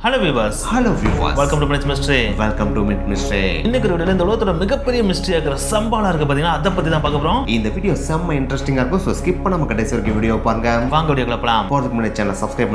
Hello viewers. Welcome to mid mystery. இன்னைக்கு வீடியோல இந்த உலகத்தோட மிகப்பெரிய மிஸ்ட்ரியா இருக்கிற சம்பாலா இருக்கு பாத்தீங்கன்னா, அத பத்தி தான் பார்க்க போறோம். இந்த வீடியோ செம்ம இன்ட்ரஸ்டிங்கா இருக்கும். சோ ஸ்கிப் பண்ணாம கடைசி வரைக்கும் வீடியோ பாருங்க. வாங்க வீடியோக்குள்ள போலாம். போறதுக்கு முன்னாடி சேனலை சப்ஸ்கிரைப்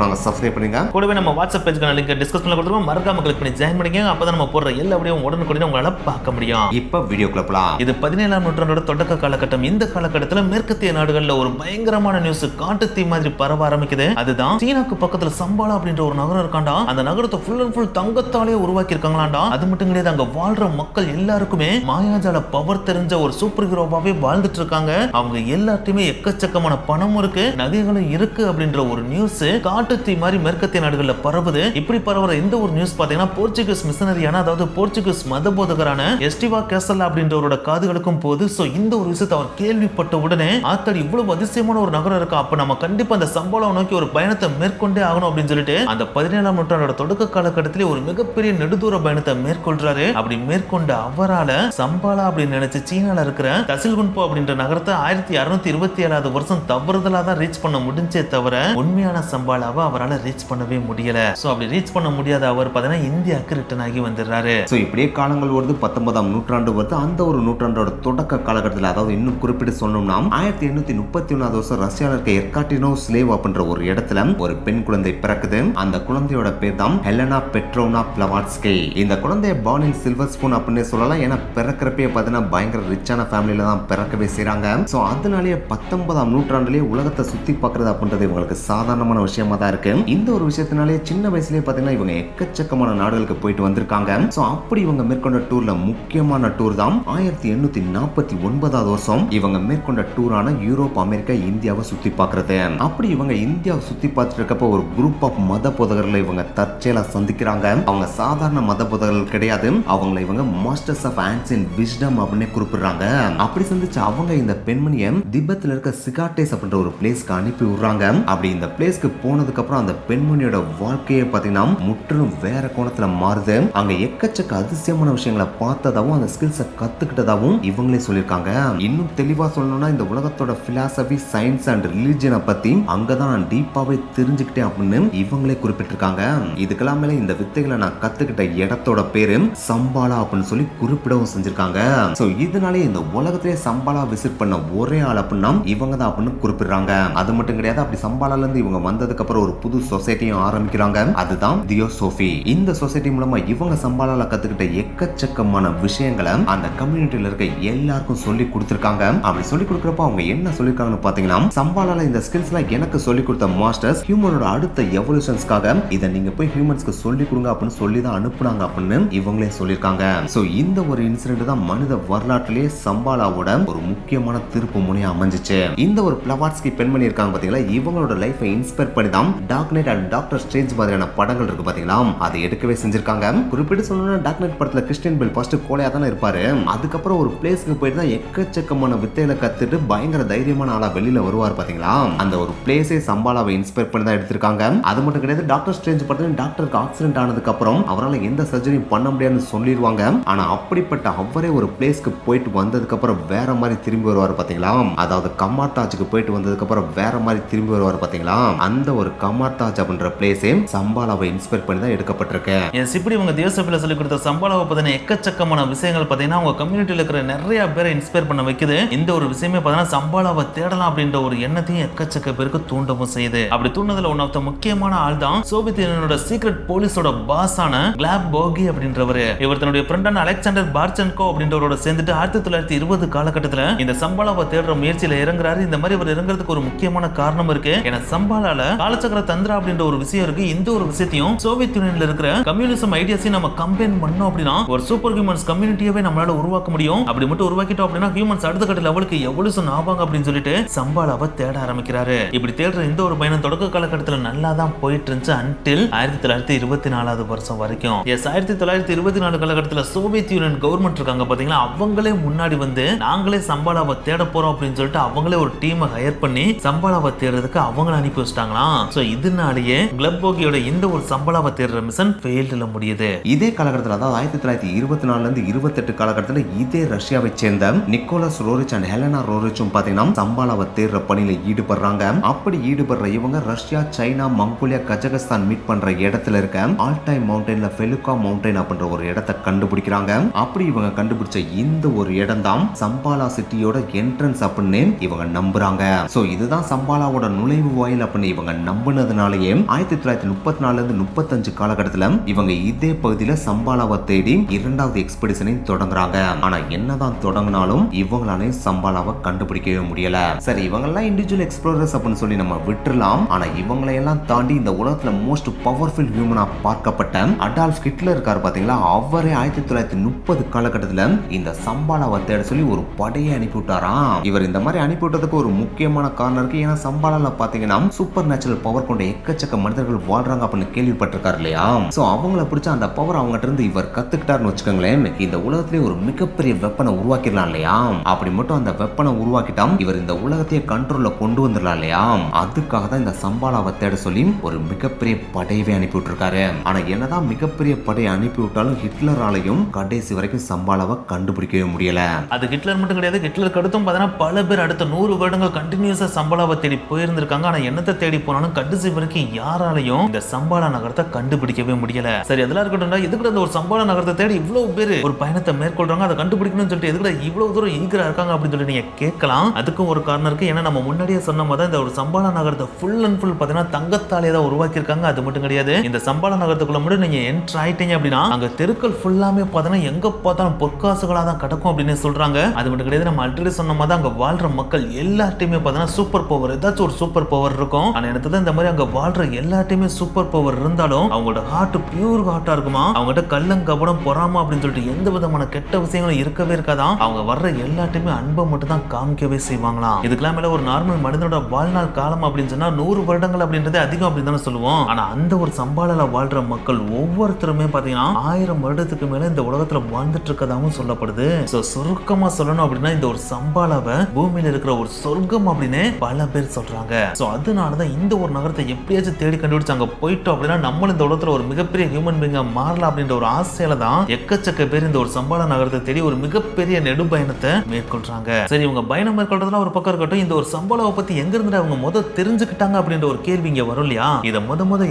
பண்ணுங்க. கூடவே நம்ம வாட்ஸ்அப் பேஜ்க்கான லிங்க் டிஸ்கிரிப்ஷன்ல கொடுத்துருவோம். மறக்காம கிளிக் பண்ணி ஜாயின் பண்ணிக்கங்க. அப்பதான் நம்ம போடுற எல்லா வீடியோவும் உடனுக்குடனே உங்களால பார்க்க முடியும். இப்போ வீடியோக்குள்ள போலாம். இது 17ஆம் நூற்றாண்டோட தொடக்க காலகட்டம். இந்த காலகட்டத்துல மேற்கத்திய நாடுகள்ல ஒரு பயங்கரமான நியூஸ் காட்டு தீ மாதிரி பரவ ஆரம்பிக்குது. அதுதான் சீனாக்கு பக்கத்துல சம்பாலா அப்படின்ற ஒரு நகரம் இருக்காண்டா. அந்த நகரத்தை ஃபுல் அண்ட் ஃபுல் தங்கத்தாலே உருவாக்கி இருக்காங்களாண்டா. அது மட்டும் கிடையாது, அங்க வாழ்ற மக்கள் எல்லாருக்குமே மாயாஜால பவர் தெரிஞ்ச ஒரு சூப்பர் ஹீரோவாவே வாழ்ந்துட்டு இருக்காங்க. அவங்க எல்லாத்தையுமே எக்கச்சக்கமான பணம் இருக்கு, நகைகளும் இருக்கு அப்படின்ற ஒரு நியூஸ் காட்டு தீ மாதிரி மேற்கத்திய நாடுகள்ல பரவுது. இப்படி பரவுற இந்த ஒரு நியூஸ் பாத்தீங்கன்னா போர்ச்சுகீஸ் மிஷனரியான, அதாவது போர்ச்சுகீஸ் மத போதகரான எஸ்டிவா கேசல் அப்படின்றவரோட காதுகளுக்கும் போது. சோ இந்த ஒரு விஷயத்தை அவர் கேள்விப்பட்ட உடனே, ஆத்தாடி இவ்வளவு அதிசயமான ஒரு நகரம் இருக்கா, அப்ப நம்ம கண்டிப்பா அந்த சம்பளம் நோக்கி ஒரு பயணத்தை மேற்கொண்டே ஆகணும் அப்படின்னு சொல்லிட்டு அந்த 17ஆம் நூற்றாண்டோட தொடக்க காலகட்டத்திலே ஒரு மிகப்பெரிய நெடுதூர பயணத்தை மேற்கொள்றாரு. அப்படி மேற்கொண்ட அவரால சம்பாலா அப்படின்னு நினைச்சு சீனால இருக்கிற தசில்குன்போ அப்படின்ற நகரத்தை 1627 வருஷம் தவறுதலா தான் ரீச் பண்ண முடிஞ்சே தவிர உண்மையான சம்பாலாவை அவரால் ரீச் பண்ணவே முடியல. சோ அப்படி ரீச் பண்ண முடியாத அவர் பார்த்தீங்கன்னா இந்தியாவுக்கு ரிட்டர்ன் ஆகி வந்துடுறாரு. சோ இப்படியே காலங்கள் வருது, 19ஆம் நூற்றாண்டு வருது. அந்த ஒரு நூற்றாண்டோட தொடக்க காலகட்டத்தில், அதாவது இன்னும் குறிப்பிட்டு சொல்லணும்னா 1831 வருஷம் ரஷ்யாவில் இருக்க எர்காட்டினோ ஸ்லேவ் அப்படின்ற ஒரு இடத்துல ஒரு பெண் குழந்தை பிறக்குது. அந்த குழந்தையோட பேர் தான் ஹெலனா பெட்ரோனா பிளவாட்ஸ்கி. இந்த குழந்தைய பார்ன் இன் சில்வர் ஸ்பூன் அப்படின்னு சொல்லலாம். ஏன்னா பிறக்கிறப்பே பார்த்தீங்கன்னா பயங்கர ரிச்சான ஃபேமிலியில தான் பிறக்கவே செய்றாங்க. ஸோ அதனாலேயே 19ஆம் நூற்றாண்டுலேயே உலகத்தை சுத்தி பார்க்கறது அப்படின்றது இவங்களுக்கு சாதாரணமான விஷயமா தான் இருக்கு. இந்த ஒரு விஷயத்தினாலே சின்ன வயசுலேயே பார்த்தீங்கன்னா இவங்க எக்கச்சக்கமான நாடுகளுக்கு போயிட்டு வந்திருக்காங்க. ஸோ அப்படி இவங்க மேற்கொண்ட டூர்ல முக்கியமான டூர் தான் 1849 வருஷம் இவங்க மேற்கொண்ட டூரான யூரோப், அமெரிக்கா, இந்தியாவை சுத்தி பார்க்கறது. அப்படி இவங்க இந்தியாவை சுத்தி பார்த்துட்டு இருக்கப்ப ஒரு குரூப் ஆஃப் மத போதகர்களை இவங்க தற்செயலா சந்திக்கிறாங்க. அவங்க சாதாரண மத போதகர்கள் கிடையாது, அவங்களை இவங்க மாஸ்டர்ஸ் ஆஃப் ஆன்சியன்ட் விஸ்டம் அப்படின்னு குறிப்பிடுறாங்க. அப்படி சந்திச்சு அவங்க இந்த பெண்மணியை திபெத்ல இருக்க சிகாட்டேஸ் அப்படின்ற ஒரு பிளேஸ்க்கு அனுப்பி விடுறாங்க. அப்படி இந்த பிளேஸ்க்கு போனதுக்கு அப்புறம் அந்த பெண்மணியோட வாழ்க்கையை பார்த்தீங்கன்னா முற்றிலும் வேற கோணத்துல மாறுது. அங்க எக்கச்சக்க அதிசயமான விஷயங்களை பார்த்ததாவும் அந்த ஸ்கில்ஸை கத்துக்கிட்டதாவும் இவங்களே சொல்லியிருக்காங்க. இன்னும் தெளிவா சொல்லணும்னா இந்த உலகத்தோட பிலாசபி, சயின்ஸ் அண்ட் ரிலிஜியனை பத்தி அங்கதான் நான் டீப்பாவே தெரிஞ்சுக்கிட்டேன் அப்படின்னு இவங்களே குறிப்பிட்டிருக்காங்க. இதுக்கெல்லாம் மேல இந்த வித்தைகளை நான் கத்துக்கிட்ட இடத்தோட பேரு சம்பாலா அப்படின்னு சொல்லி குறிப்பிடவும் செஞ்சிருக்காங்க. சோ இதனாலே இந்த உலகத்திலே சம்பாலா விசிட் பண்ண ஒரே ஆள் அப்படின்னா இவங்க தான் அப்படின்னு குறிப்பிடுறாங்க. அது மட்டும் கிடையாது, அப்படி சம்பாலால இருந்து இவங்க வந்ததுக்கு அப்புறம் ஒரு புது சொசைட்டியும் ஆரம்பிக்கிறாங்க. அதுதான் தியோசோஃபி. இந்த சொசைட்டி மூலமா இவங்க சம்பாலால கத்துக்கிட்ட எக்கச்சக்கமான விஷயங்களை அந்த கம்யூனிட்டியில இருக்க எல்லாருக்கும் சொல்லி கொடுத்திருக்காங்க. அப்படி சொல்லி கொடுக்கறப்ப அவங்க என்ன சொல்லிருக்காங்கன்னு பாத்தீங்கன்னா, சம்பாலால இந்த ஸ்கில்ஸ்லாம் எனக்கு சொல்லி கொடுத்த மாஸ்டர்ஸ் ஹியூமனோட அடுத்த எவல்யூஷன்ஸ்க்காக இதை நீங்க போய் ஹியூமன்ஸ்க்கு சொல்லி கொடுங்க அப்படின்னு சொல்லி தான் அனுப்புனாங்க அப்படின்னு இவங்களே சொல்லியிருக்காங்க. சோ இந்த ஒரு இன்சிடென்ட் தான் மனித வரலாற்றிலே சம்பாலாவோட ஒரு முக்கியமான திருப்பு முனையா அமைஞ்சிச்சு. இந்த ஒரு பிளவாட்ஸ்கி பெண்மணி இருக்காங்க பாத்தீங்களா, இவங்களோட லைஃபை இன்ஸ்பயர் பண்ணி தான் Dark Knight and Doctor Strange மாதிரியான படங்கள் இருக்கு பாத்தீங்களா, அதை எடுக்கவே செஞ்சிருக்காங்க. குறிப்பிட்டு சொல்லணும்னா டார்க் நைட் படத்துல கிறிஸ்டியன் பெல் ஃபர்ஸ்ட் கோலையா தானே இருப்பாரு. அதுக்கப்புறம் ஒரு பிளேஸ்க்கு போயிட்டு தான் எக்கச்சக்கமான வித்தையில கத்துட்டு பயங்கர தைரியமான ஆளா வெளியில வருவார் பாத்தீங்களா. அந்த ஒரு பிளேஸே சம்பாலாவை இன்ஸ்பயர் பண்ணி தான் எடுத்திருக்காங்க. அது மட்டும் கிடையாது, டாக்டர் ஸ்ட்ரேஞ்ச் படத்துல டாக்டருக்கு ஆக்சிடென்ட் ஆனதுக்கு அப்புறம் அவரால் எந்த சர்ஜரியும் பண்ண முடியாதுன்னு சொல்லிடுவாங்க. ஆனா அப்படிப்பட்ட அவரே ஒரு பிளேஸ்க்கு போயிட்டு வந்ததுக்கு அப்புறம் வேற மாதிரி திரும்பி வருவார் பாத்தீங்களா. அதாவது கமார்தாஜுக்கு போயிட்டு வந்ததுக்கு அப்புறம் வேற மாதிரி திரும்பி வருவார் பாத்தீங்களா. அந்த ஒரு கமார்தாஜ் அப்படின்ற பிளேஸே சம்பாலாவை இன்ஸ்பயர் பண்ணி தான் எடுக்கப்பட்டிருக்கு. இப்படி இவங்க தியோசோஃபில சொல்லி கொடுத்த சம்பாலாவை பத்தின எக்கச்சக்கமான விஷயங்கள் பாத்தீங்கன்னா அவங்க கம்யூனிட்டியில இருக்கிற நிறைய பேரை இன்ஸ்பயர் பண்ண வைக்குது. இந்த ஒரு விஷயமே பாத்தீங்கன்னா சம்பாலாவை தேடலாம் அப்படின்ற ஒரு எண்ணத்தையும் எக்கச்சக்க பேருக்கு தூண்டவும் செய்யுது. அப்படி தூண்டதுல ஒன் ஆஃப் த முக்கியமான ஆள் தான் சோவியத் யூனியனோட சீக்ரெட் போலீஸோட பாஸான கிளாப் போகி அப்படின்றவரு. இவர் தன்னுடைய ஃப்ரெண்டான அலெக்சாண்டர் பார்ச்சென்கோ அப்படின்றவரோட சேர்ந்துட்டு 1920 காலகட்டத்துல இந்த சம்பாலாவை தேடுற முயற்சியில இறங்குறாரு. இந்த மாதிரி அவர் இறங்குறதுக்கு ஒரு முக்கியமான காரணம் இருக்கு. ஏன்னா சம்பாலால காலச்சக்கர தந்திரா அப்படின்ற ஒரு விஷயம் இருக்கு. இந்த ஒரு விஷயத்தையும் சோவியத் யூனியன்ல இருக்கிற கம்யூனிசம் ஐடியாஸையும் நம்ம கம்பைன் பண்ணோம் அப்படின்னா ஒரு சூப்பர் ஹியூமன்ஸ் கம்யூனிட்டியவே நம்மளால உருவாக்க முடியும். அப்படி மட்டும் உருவாக்கிட்டோம் அப்படின்னா ஹியூமன்ஸ் அடுத்த கட்ட லெவலுக்கு எவல்யூஷன் ஆவாங்க அப்படின்னு சொல்லிட்டு சம்பாலாவை தேட ஆரம்பிக்கிறாரு. இப்படி தேடுற இந்த ஒரு பயணம் தொடக்க காலகட்டத்துல நல்லா தான் போயிட்டு இருந்துச்சு அன்டில் 1924 வருஷம் வரைக்கும். 1924 காலகட்டத்தில் சோவியத் யூனியன் கவர்மெண்ட் இருக்காங்க பாத்தீங்களா, அவங்களே முன்னாடி வந்து நாங்களே சம்பாலாவை தேட போறோம் அப்படின்னு சொல்லிட்டு அவங்களே ஒரு டீமை ஹையர் பண்ணி சம்பாலாவை தேடுறதுக்கு அவங்கள அனுப்பி வச்சிட்டாங்களாம். சோ இதனாலேயே கிளப் போகியோட இந்த ஒரு சம்பாலாவை தேடுற மிஷன் ஃபெயில்ட்ல முடியுது. இதே காலகட்டத்தில், அதாவது 1924 இருந்து 28 காலகட்டத்தில் இதே ரஷ்யாவை சேர்ந்த நிக்கோலஸ் ரோரிச் அண்ட் ஹெலனா ரோரிச்சும் பாத்தீங்கன்னா சம்பாலாவை தேடுற பணியில ஈடுபடுறாங்க. அப்படி ஈடுபடுற இவங்க Russia, China, Mongolia, Kazakhstan meet பண்ற இடத்துல இடத்துல இருக்க ஆல்டாய் மவுண்டன்ல ஃபெலுகா மவுண்டன் அப்படின்ற ஒரு இடத்தை கண்டுபிடிக்கிறாங்க. அப்படி இவங்க கண்டுபிடிச்ச இந்த ஒரு இடம் தான் சம்பாலா சிட்டியோட என்ட்ரன்ஸ் அப்படின்னு இவங்க நம்புறாங்க. சோ இதுதான் சம்பாலாவோட நுழைவு வாயில் அப்படின்னு இவங்க நம்பினதுனாலேயே 1934 இருந்து 35 காலகட்டத்துல இவங்க இதே பகுதியில சம்பாலாவை தேடி இரண்டாவது எக்ஸ்பெடிஷனை தொடங்குறாங்க. ஆனா என்னதான் தொடங்கினாலும் இவங்களாலே சம்பாலாவை கண்டுபிடிக்கவே முடியல. சரி, இவங்க எல்லாம் இண்டிவிஜுவல் எக்ஸ்ப்ளோரர்ஸ் அப்படின்னு சொல்லி நம்ம விட்டுறலாம். ஆனா இவங்களை எல்லாம் தாண்டி இந்த உலகத்துல மோஸ்ட் பவர்ஃபுல் ஹியூமனா பார்க்கப்பட்ட அடால்ஃப் ஹிட்லர் இருக்காரு பாத்தீங்களா, அவரே 1930 காலகட்டத்துல இந்த சம்பாலாவை தேட சொல்லி ஒரு படையை அனுப்பிவிட்டாராம். இவர் இந்த மாதிரி அனுப்பிவிட்டதுக்கு ஒரு முக்கியமான காரணம் இருக்கு. ஏன்னா சம்பாலால பாத்தீங்கன்னா சூப்பர் நேச்சுரல் பவர் கொண்ட எக்கச்சக்க மனிதர்கள் வாழ்றாங்க அப்படின்னு கேள்விப்பட்டிருக்காரு இல்லையா. சோ அவங்கள பிடிச்ச அந்த பவர் அவங்ககிட்ட இருந்து இவர் கத்துக்கிட்டாருன்னு வச்சுக்கோங்களேன், இந்த உலகத்திலே ஒரு மிகப்பெரிய வெப்பனை உருவாக்கிடலாம் இல்லையா. அப்படி மட்டும் அந்த வெப்பனை உருவாக்கிட்டா இவர் இந்த உலகத்தையே கண்ட்ரோல்ல கொண்டு வந்துடலாம் இல்லையா. அதுக்காக தான் இந்த சம்பாலாவை தேட சொல்லி ஒரு மிகப்பெரிய படையவே அனுப்பி விட்டுருக்காரு. ஆனா என்னதான் மிகப்பெரிய படையை அனுப்பி விட்டாலும் ஹிட்லராலையும் கடைசி வரைக்கும் சம்பாலாவை கண்டுபிடிக்கவே முடியல. அது ஹிட்லர் மட்டும் கிடையாது, ஹிட்லருக்கு அடுத்தும் பார்த்தீங்கன்னா பல பேர் அடுத்த 100 வருடங்கள் கண்டினியூஸா சம்பாலாவை தேடி போயிருந்திருக்காங்க. ஆனா என்னத்தை தேடி போனாலும் கடைசி வரைக்கும் யாராலையும் இந்த சம்பாலா நகரத்தை கண்டுபிடிக்கவே முடியல. சரி, அதெல்லாம் இருக்கட்டும், எதுக்கு அந்த ஒரு சம்பாலா நகரத்தை தேடி இவ்வளவு பேர் ஒரு பயணத்தை மேற்கொள்றாங்க, அதை கண்டுபிடிக்கணும்னு சொல்லிட்டு எதுக்கு இவ்வளவு தூரம் ஈகரா இருக்காங்க அப்படின்னு சொல்லி நீங்க கேட்கலாம். அதுக்கும் ஒரு காரணம் இருக்கு. ஏன்னா நம்ம முன்னாடியே சொன்ன மாதிரி இந்த ஒரு சம்பாலா நகரத்தை ஃபுல் அண்ட் ஃபுல் பார்த்தீங்கன்னா தங்கத்தாலே தான் உருவாக்கியிருக்காங்க. அது மட்டும் கிடையாது, இந்த சம்பாலா நகரத்துக்குள்ள மட்டும் நீங்க என்ட்ரு ஆயிட்டீங்க அப்படின்னா அங்க தெருக்கள் ஃபுல்லாமே பார்த்தீங்கன்னா எங்க பார்த்தாலும் பொற்காசுகளா தான் கிடக்கும் அப்படின்னு சொல்றாங்க. அது மட்டும் கிடையாது, நம்ம ஆல்ரெடி சொன்ன மாதிரி அங்க வாழ்ற மக்கள் எல்லாத்தையுமே பார்த்தீங்கன்னா சூப்பர் பவர், ஏதாச்சும் ஒரு சூப்பர் பவர் இருக்கும். ஆனா எனக்கு தான் இந்த மாதிரி அங்க வாழ்ற எல்லாத்தையுமே சூப்பர் பவர் இருந்தாலும் அவங்களோட ஹார்ட் பியூர் ஹார்ட்டா இருக்குமா. அவங்ககிட்ட கள்ளங்கபடம் பொறாம அப்படின்னு சொல்லிட்டு எந்த விதமான கெட்ட விஷயங்களும் இருக்கவே இருக்காதான். அவங்க வர்ற எல்லாத்தையுமே அன்பை மட்டும் தான் காமிக்கவே செய்வாங்களாம். இதுக்கெல்லாம் மேல ஒரு நார்மல் மனிதனோட வாழ்நாள் காலம் அப்படின்னு சொன்னா 100 வருடங்கள் அப்படின்றது அதிகம் அப்படின்னு தானே சொல்லுவோம். ஆனா அந்த ஒரு சம்பாலால வாழ்ற மக்கள் ஒவ்வொருத்தருமே பாத்தீங்கன்னா 1000 வருடத்துக்கு மேல இந்த உலகத்துல வாழ்ந்துட்டு இருக்கதாகவும் சொல்லப்படுது. சுருக்கமா சொல்லணும் அப்படின்னா இந்த ஒரு சம்பாலாவை பூமியில இருக்கிற ஒரு சொர்க்கம் அப்படின்னு பல பேர் சொல்றாங்க. அதனாலதான் இந்த ஒரு நகரத்தை எப்படியாச்சும் தேடி கண்டுபிடிச்சு அங்க போயிட்டோம் அப்படின்னா நம்மளும் இந்த உலகத்துல ஒரு மிகப்பெரிய ஹியூமன் பீங்கா மாறலாம் அப்படின்ற ஒரு ஆசையில தான் எக்கச்சக்க பேர் இந்த ஒரு சம்பாலா நகரத்தை தேடி ஒரு மிகப்பெரிய நெடுபயணத்தை மேற்கொள்றாங்க. சரி, இவங்க பயணம் மேற்கொள்றதுலாம் ஒரு பக்கம் இருக்கட்டும், இந்த ஒரு சம்பாலாவை பத்தி எங்க இருந்து அவங்க தெரிஞ்சுக்கிட்டாங்க அப்படின்ற ஒரு கேள்வி இங்க வரும் இல்லையா. இதை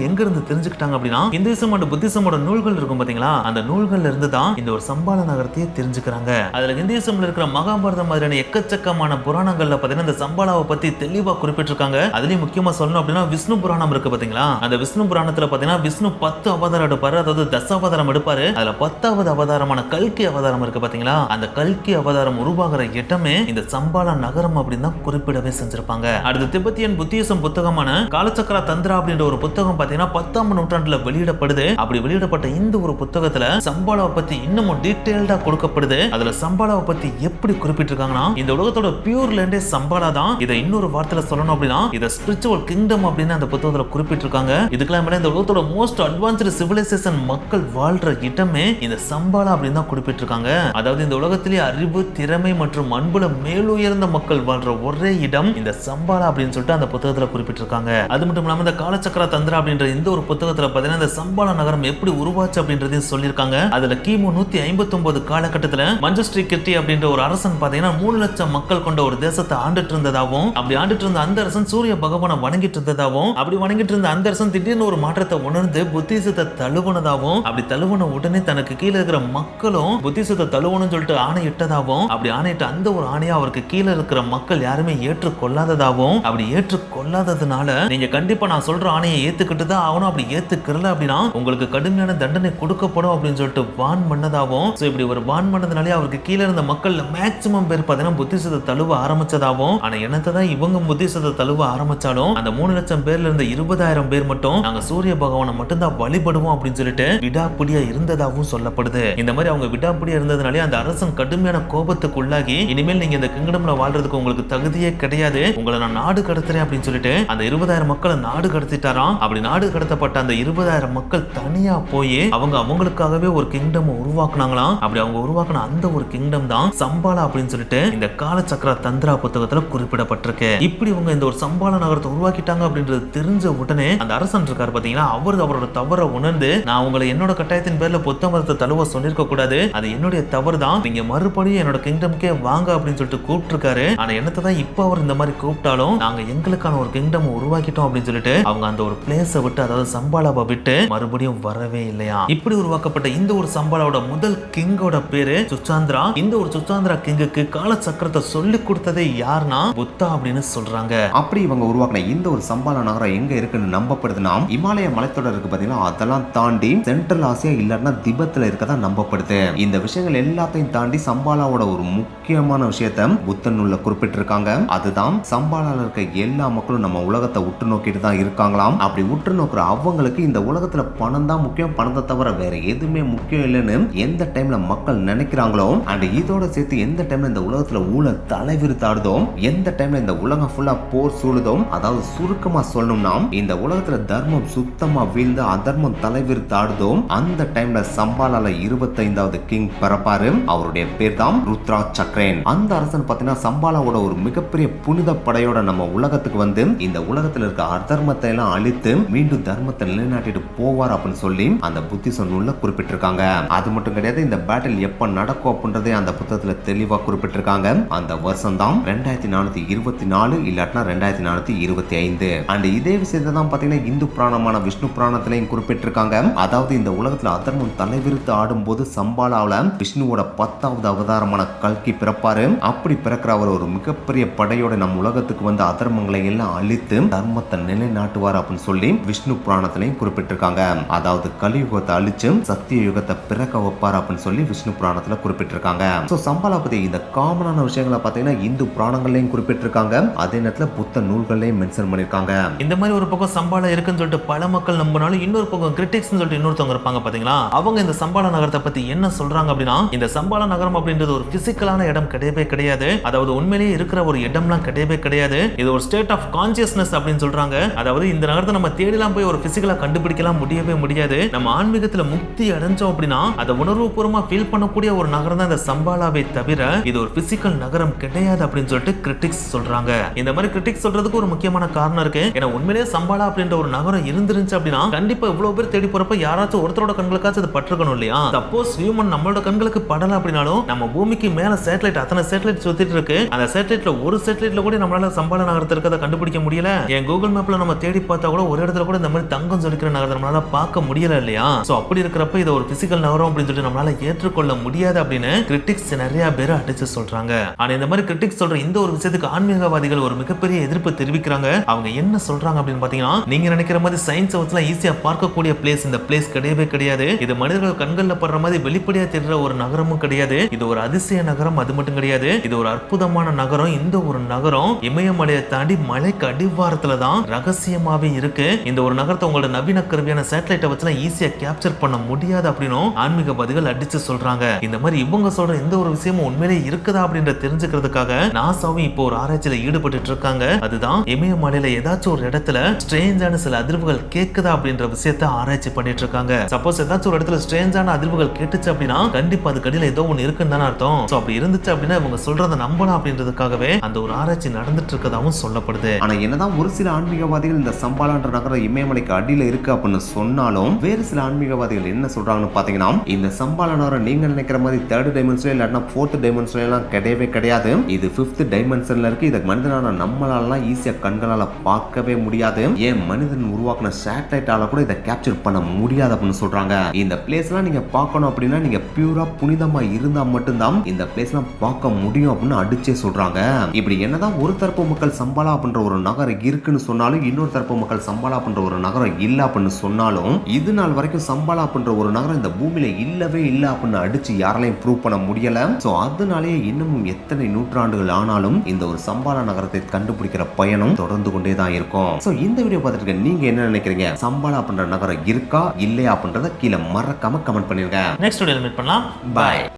எங்க இருந்து தெரிஞ்சுக்கிட்டாங்க அப்படின்னா இந்துயிசம் அண்ட் புத்திசமோட நூல்கள் இருக்கும் பாத்தீங்களா, அந்த நூல்கள்ல இருந்து தான் இந்த ஒரு சம்பாலா நகரத்தையே தெரிஞ்சுக்கிறாங்க. அதுல இந்துயிசம்ல இருக்கிற மகாபாரதம் மாதிரியான எக்கச்சக்கமான புராணங்கள்ல பாத்தீங்கன்னா இந்த சம்பாலாவை பத்தி தெளிவா குறிப்பிட்டிருக்காங்க. அதுலயும் முக்கியமா சொல்லணும் அப்படின்னா விஷ்ணு புராணம் இருக்கு பாத்தீங்களா, அந்த விஷ்ணு புராணத்துல பாத்தீங்கன்னா விஷ்ணு 10 அவதாரம் எடுப்பாரு, அதாவது தசாவதாரம் எடுப்பாரு. அதுல 10வது அவதாரமான கல்கி அவதாரம் இருக்கு பாத்தீங்களா, அந்த கல்கி அவதாரம் உருவாகிற இடமே இந்த சம்பாலா நகரம் அப்படின்னு தான் குறிப்பிடவே செஞ்சிருப்பாங்க. அடுத்து திபெத்தியன் புத்திசம் புத்தகமான காலச்சக்கர தந்திரா அப்படின்ற ஒரு புத்தகம் பாத்தீங்கன்னா 10ஆம் நூற்றாண்டுல வெளியிடப்படுது. அப்படி வெளியிடப்பட்ட இந்த ஒரு புத்தகத்துல சம்பாலாவை பத்தி இன்னமும் டீடைல்டா கொடுக்கப்படுது. அதுல சம்பாலாவை பத்தி எப்படி குறிப்பிட்டிருக்காங்கன்னா இந்த உலகத்தோட பியூர் லேண்டே சம்பாலா தான். இதை இன்னொரு வார்த்தையில சொல்லணும் அப்படின்னா இத ஸ்பிரிச்சுவல் கிங்டம் அப்படின்னு அந்த புத்தகத்துல குறிப்பிட்டிருக்காங்க. இதுக்கெல்லாம் மேல இந்த உலகத்தோட மோஸ்ட் அட்வான்ஸ்டு சிவிலைசேஷன் மக்கள் வாழ்ற இடமே இந்த சம்பாலா அப்படின்னு தான் குறிப்பிட்டிருக்காங்க. அதாவது இந்த உலகத்திலேயே அறிவு, திறமை மற்றும் அன்புல மேலுயர்ந்த மக்கள் வாழ்ற ஒரே இடம் இந்த சம்பாலா அப்படின்னு சொல்லிட்டு அந்த புத்தகத்துல குறிப்பிட்டிருக்காங்க. அது மட்டும் இல்லாம இந்த காலச்சக்கர தந்திரா அப்படின்ற இந்த ஒரு புத்தகத்துல பாத்தீங்கன்னா இந்த சம்பாலா நகரம் எப்படி உருவாச்சு அப்படின்றதையும் சொல்லியிருக்காங்க. அதுல கிமு 159 காலகட்டத்துல மஞ்சஸ்ட்ரி கிட்டி அப்படின்ற ஒரு அரசன் பாத்தீங்கன்னா 3 லட்சம் மக்கள் கொண்ட ஒரு தேசத்தை ஆண்டுட்டு இருந்ததாகவும், அப்படி ஆண்டுட்டு இருந்த அந்த அரசன் சூரிய பகவானை வணங்கிட்டு இருந்ததாகவும், அப்படி வணங்கிட்டு இருந்த அந்த அரசன் திடீர்னு ஒரு மாற்றத்தை உணர்ந்து புத்திசத்தை தழுவுனதாகவும், அப்படி தழுவுன உடனே தனக்கு கீழே இருக்கிற மக்களும் புத்திசத்தை தழுவணும்னு சொல்லிட்டு ஆணையிட்டதாகவும், அப்படி ஆணையிட்ட அந்த ஒரு ஆணையா அவருக்கு கீழே இருக்கிற மக்கள் யாருமே ஏற்றுக்கொள்ளாததாகவும், அப்படி ஏற்றுக்கொள்ளாததுனால நீங்க கண்டிப்பா நான் சொல்ற ஆணையை ஏத்துக்கிட்டு தான் ஆகணும், அப்படி ஏத்துக்கல அப்படின்னா உங்களுக்கு கடுமையான தண்டனை கொடுக்கப்படும் அப்படின்னு சொல்லிட்டு வான் பண்ணதாகவும், இப்படி ஒரு வான் பண்ணதுனாலே அவருக்கு கீழே இருந்த மக்கள் மேக்சிமம் பேர் பார்த்தீங்கன்னா புத்திசத்தை தழுவ ஆரம்பிச்சதாகவும், ஆனா என்னத்தை தான் இவங்க புத்திசத்தை தழுவ ஆரம்பிச்சாலும் அந்த 3 லட்சம் பேர்ல இருந்த 20,000 பேர் மட்டும் நாங்க சூரிய பகவானை மட்டும் தான் வழிபடுவோம் அப்படின்னு சொல்லிட்டு விடாப்பிடியா இருந்ததாகவும் சொல்லப்படுது. இந்த மாதிரி அவங்க விடாப்பிடியா இருந்ததுனாலே அந்த அரசன் கடுமையான கோபத்துக்கு உள்ளாகி இனிமேல் நீங்க இந்த கிங்டம்ல வாழ்றதுக்கு உங்களுக்கு தகுதியே கிடையாது, உங்களை நான் நாடு கடத்துறேன் அப்படின்னு சொல்லிட்டு அந்த 20,000 மக்களை நாடு கடத்திட்டாராம். அப்படி நாடு கடத்தப்பட்ட அந்த 20,000 மக்கள் தனியா போய் அவங்களுக்காகவே ஒரு கிங்டம் உருவாக்குனாங்களாம். அப்படி அவங்க உருவாக்குன அந்த ஒரு கிங்டம் தான் சம்பாலா அப்படின்னு சொல்லிட்டு இந்த காலச்சக்கர தந்திரா புத்தகத்துல குறிப்பிடப்பட்டிருக்கு. இப்படி இவங்க இந்த ஒரு சம்பாலா நகரத்தை உருவாக்கிட்டாங்க அப்படின்றது தெரிஞ்ச உடனே அந்த அரசன் இருக்காரு பாத்தீங்கன்னா, அவரோட தவறை உணர்ந்து நான் உங்களை என்னோட கட்டாயத்தின் பேர்ல புத்த மதத்தை தழுவ சொல்லிருக்க கூடாது, அது என்னுடைய தவறு தான், நீங்க மறுபடியும் என்னோட கிங்டம்க்கே வாங்க அப்படின்னு சொல்லிட்டு கூப்பிட்டுருக்காரு. ஆனா என்னத்தை தான் இப்ப அவர் இந்த மாதிரி கூப்பிட்டாலும் நாங்க எங்களுக்கான ஒரு கிங்டம் உருவாக்கிட்டோம் அப்படின்னு சொல்லிட்டு அவங்க அந்த ஒரு பிளேஸை விட்டு, அதாவது சம்பாலாவை விட்டு மறுபடியும் வரவே இல்லையா. இப்படி உருவாக்கப்பட்ட இந்த ஒரு சம்பாலாவோட முதல் கிங்கோட பேரு சுச்சாந்திரா. இந்த ஒரு சுச்சாந்திரா கிங்குக்கு காலச்சக்கரத்தை சொல்லி கொடுத்ததே யாருன்னா புத்தா அப்படின்னு சொல்றாங்க. அப்படி இவங்க உருவாக்கின இந்த ஒரு சம்பாலா நகரம் எங்க இருக்குன்னு நம்பப்படுதுன்னா இமாலய மலைத்தொடர் இருக்கு பாத்தீங்கன்னா அதெல்லாம் தாண்டி சென்ட்ரல் ஆசியா இல்லன்னா திபெத்ல இருக்கதா நம்பப்படுது. இந்த விஷயங்கள் எல்லாத்தையும் தாண்டி சம்பாலாவோட ஒரு முக்கியமான விஷயத்தை புத்த நூல்ல குறிப்பிட்டிருக்காங்க. அதுதான் சம்பாலால இருக்க எல்லா மக்களும் நம்ம உலகத்தை உற்று நோக்கிட்டு தான் இருக்காங்களாம். அப்படி உற்று நோக்குற அவங்களுக்கு இந்த உலகத்துல பணம் தான் முக்கியம், பணத்தை தவிர வேற எதுவுமே முக்கியம் இல்லைன்னு எந்த டைம்ல மக்கள் நினைக்கிறாங்களோ அண்ட் இதோட சேர்த்து எந்த டைம்ல இந்த உலகத்துல ஊழல் தலைவிரித்தாடுதோ, எந்த டைம்ல இந்த உலகம் ஃபுல்லா போர் சூழுதோ, அதாவது சுருக்கமா சொல்லணும்னா இந்த உலகத்துல தர்மம் சுத்தமா வீழ்ந்து அதர்மம் தலைவிரித்தாடுதோ அந்த டைம்ல சம்பாலால 25வது கிங் பிறப்பாரு. அவருடைய பேர் தான் ருத்ரா சக்ரேன். அந்த அரசன் பாத்தீங்கன்னா சம்பாலாவோட ஒரு மிகப்பெரிய புனித படையோட நம்ம உலகத்துக்கு வந்து இந்த உலகத்துல இருக்க அதர்மத்தை எல்லாம் அழித்து மீண்டும் தர்மத்தை நிலைநாட்டிட்டு போவார் அப்படின்னு சொல்லி அந்த புத்திச நூல்ல குறிப்பிட்டிருக்காங்க. அது மட்டும் கிடையாது, இந்த பேட்டில் எப்ப நடக்கும் அப்படின்றதே அந்த புத்தகத்துல தெளிவா குறிப்பிட்டிருக்காங்க. அந்த வருஷம் தான் 2424 இல்லாட்டினா 2425. அண்ட் இதே விஷயத்தை தான் பாத்தீங்கன்னா இந்து புராணமான விஷ்ணு புராணத்திலையும் குறிப்பிட்டிருக்காங்க. அதாவது இந்த உலகத்துல அதர்மம் தலைவிரித்து ஆடும்போது சம்பாலாவில விஷ்ணுவோட 10வது அவதாரமான கல்கி பிறப்பாரு. அப்படி பிறக்கிற அவர் ஒரு மிகப்பெரிய படையோட நம்ம உலகத்துக்கு வந்து அதர்மங்களை எல்லாம் அழித்து தர்மத்தை நிலைநாட்டுவார் அப்படின்னு சொல்லி விஷ்ணு புராணத்திலையும் குறிப்பிட்டிருக்காங்க. அதாவது கலியுகத்தை அழிச்சு சத்திய யுகத்தை பிறக்க வைப்பார் அப்படின்னு சொல்லி விஷ்ணு புராணத்துல குறிப்பிட்டிருக்காங்க. சோ சம்பாலா பத்தி இந்த காமனான விஷயங்களை பாத்தீங்கன்னா இந்து புராணங்களையும் குறிப்பிட்டிருக்காங்க. அதே நேரத்துல புத்த நூல்களையும் மென்ஷன் பண்ணிருக்காங்க. இந்த மாதிரி ஒரு பக்கம் சம்பாலா இருக்குன்னு சொல்லிட்டு பல மக்கள் நம்பினாலும் இன்னொரு பக்கம் கிரிட்டிக்ஸ் சொல்லிட்டு இன்னொருத்தவங்க இருப்பாங்க பாத்தீங்களா. அவங்க இந்த சம்பாலா நகரத்தை பத்தி என்ன சொல்றாங்க அப்படின்னா, இந்த சம்பாலா நகரம் அப்படின்றது ஒரு பிசிக்கலான இடம் கிடையவே கிடையாது. அதாவது உண்மையிலேயே இருக்கிற ஒரு இடம்லாம் கிடையவே கிடையாது. இது ஒரு ஸ்டேட் ஆஃப் கான்சியஸ்னஸ் அப்படின்னு சொல்றாங்க. அதாவது இந்த நகரத்தை நம்ம தேடிலாம் போய் ஒரு பிசிக்கலா கண்டுபிடிக்கலாம் முடியவே முடியாது. நம்ம ஆன்மீகத்துல முக்தி அடைஞ்சோம் அப்படின்னா அதை உணர்வுபூர்வமா ஃபீல் பண்ணக்கூடிய ஒரு நகரம் தான் இந்த சம்பாலாவை தவிர இது ஒரு பிசிக்கல் நகரம் கிடையாது அப்படின்னு சொல்லிட்டு கிரிட்டிக்ஸ் சொல்றாங்க. இந்த மாதிரி கிரிட்டிக்ஸ் சொல்றதுக்கு ஒரு முக்கியமான காரணம் இருக்கு. ஏன்னா உண்மையிலேயே சம்பாலா அப்படின்ற ஒரு நகரம் இருந்துருந்துச்சு அப்படின்னா கண்டிப்பா இவ்வளவு பேர் தேடி போறப்ப யாராச்சும் ஒருத்தரோட கண்களுக்காச்சும் அது பட்டிருக்கணும் இல்லையா. சப்போஸ் ஹியூமன் நம்மளோட கண்களுக்கு படல அப்படின்னாலும் நம்ம பூமிக்கு மேல சேட்டலைட் அத்தனை சேட்டலைட் சுத்திட்டு இருக்கு. அந்த சேட்டலைட்ல ஒரு சேட்டலைட்ல கூட நம்மளால சம்பாலா நகரத்தை இருக்கதை கண்டுபிடிக்க முடியல. என் கூகுள் மேப்ல நம்ம தேடி பார்த்தா கூட ஒரு இடத்துல கூட இந்த மாதிரி தங்கம் ஜொலிக்கிற நகரத்தை நம்மளால பார்க்க முடியல இல்லையா. சோ அப்படி இருக்கிறப்ப இது ஒரு பிசிக்கல் நகரம் அப்படின்னு சொல்லிட்டு நம்மளால ஏற்றுக்கொள்ள முடியாது அப்படின்னு கிரிட்டிக்ஸ் நிறைய பேர் அடிச்சு சொல்றாங்க. ஆனா இந்த மாதிரி கிரிட்டிக்ஸ் சொல்ற இந்த ஒரு விஷயத்துக்கு ஆன்மீகவாதிகள் ஒரு மிகப்பெரிய எதிர்ப்பு தெரிவிக்கிறாங்க. அவங்க என்ன சொல்றாங்க அப்படின்னு பாத்தீங்கன்னா, நீங்க நினைக்கிற மாதிரி சயின்ஸ் வச்சுலாம் ஈஸியா பார்க்கக்கூடிய பிளேஸ் இந்த பிளேஸ் கிடையவே கிடையாது. இது மனிதர்கள் கண்கள்ல படுற மாதிரி வெளிப்படையா தெரிற ஒரு நகரமும் கிடையாது. இது ஒரு அதிசய நகரம் அது மட்டும் கிடையாது. இது ஒரு அற்புதமான நகரம். இந்த ஒரு நகரம் இமயமலையை தாண்டி மலைக்கு அடிவாரத்துல தான் ரகசியமாவே இருக்கு. இந்த ஒரு நகரத்தை உங்களோட நவீன கருவியான சேட்டலைட்டை வச்சுலாம் ஈஸியா கேப்சர் பண்ண முடியாது அப்படின்னும் ஆன்மீகவாதிகள் அடிச்சு சொல்றாங்க. இந்த மாதிரி இவங்க சொல்ற எந்த ஒரு விஷயமும் உண்மையிலேயே இருக்குதா அப்படின்ற தெரிஞ்சுக்கிறதுக்காக நாசாவும் இப்போ ஒரு ஆராய்ச்சியில ஈடுபட்டு இருக்காங்க. அதுதான் இமயமலையில ஏதாச்சும் ஒரு இடத்துல ஸ்ட்ரேஞ்சான சில அதிர்வுகள் கேக்குதா அப்படின்ற விஷயத்தை ஆராய்ச்சி பண்ணிட்டு இருக்காங்க. சப்போஸ் ஏதாச்சும் ஒரு இடத்துல ஸ்ட்ரேஞ்சான அதிர்வுகள் கேட்டுச்சு அப்படின்னா கண்டிப்பா அது கடியில ஏதோ ஒண்ணு இருக்குன்னு தானே அர்த்தம். சோ அப்படி இருந்துச்சு அப்படின்னா இவங்க சொல்றதை நம்பலாம் அப்படின்றதுக்காகவே அந்த ஒரு ஆராய்ச்சி நடந்துட்டு இருக்கதாவும் சொல்லப்படுது. ஆனா என்னதான் ஒரு சில ஆன்மீகவாதிகள் இந்த சம்பாலான்ற நகரம் இமயமலைக்கு அடியில இருக்கு அப்படின்னு சொன்னாலும் வேறு சில ஆன்மீகவாதிகள் என்ன சொல்றாங்கன்னு பாத்தீங்கன்னா, இந்த சம்பாலா நகரம் நீங்க நினைக்கிற மாதிரி 3rd டைமென்ஷன்ல இல்லன்னா 4th டைமென்ஷன்ல எல்லாம் கிடையவே கிடையாது. இது 5th டைமென்ஷன்ல இருக்கு. இத மனிதனான நம்மளால ஈஸியா கண்களால பார்க்கவே முடியாது. ஏன் மனிதன் உருவாக்கின சேட்டலைட்டால கூட இதை கேப்சர் பண்ண முடியாது அப்படின்னு சொல்றாங்க. இந்த பிளேஸ் எல்லாம் நீங்க பார்க்கணும் அப்படின்னா நீங்க பியூரா புனிதமா இருந்தா மட்டும்தான் இந்த பிளேஸ் எல்லாம் பார்க்க முடியும் அப்படின்னு அடிச்சே சொல்றாங்க. இப்படி என்னதான் ஒரு தரப்பு மக்கள் சம்பாலா அப்படின்ற ஒரு நகரம் இருக்குன்னு சொன்னாலும் இன்னொரு தரப்பு மக்கள் சம்பாலா அப்படின்ற ஒரு நகரம் இல்ல அப்படின்னு சொன்னாலும் இது நாள் வரைக்கும் சம்பாலா அப்படின்ற ஒரு நகரம் இந்த பூமியில இல்லவே இல்ல அப்படின்னு அடிச்சு யாராலையும் ப்ரூவ் பண்ண முடியல. சோ அதனாலேயே இன்னமும் எத்தனை நூற்றாண்டுகள் ஆனாலும் இந்த ஒரு சம்பாலா நகரத்தை கண்டுபிடிக்கிற பயணம் தொடர்ந்து கொண்டே தான் இருக்கும். சோ இந்த வீடியோ பார்த்துட்டு நீங்க என்ன நினைக்கிறீங்க? சம்பாலா அப்படின்ற நகரம் இருக்கா இல்லையா அப்படின்றத கீழே மறக்காம கமெண்ட் பண்ணிருங்க. நெக்ஸ்ட் வீடியோல மீட் பண்ணலாம். பை.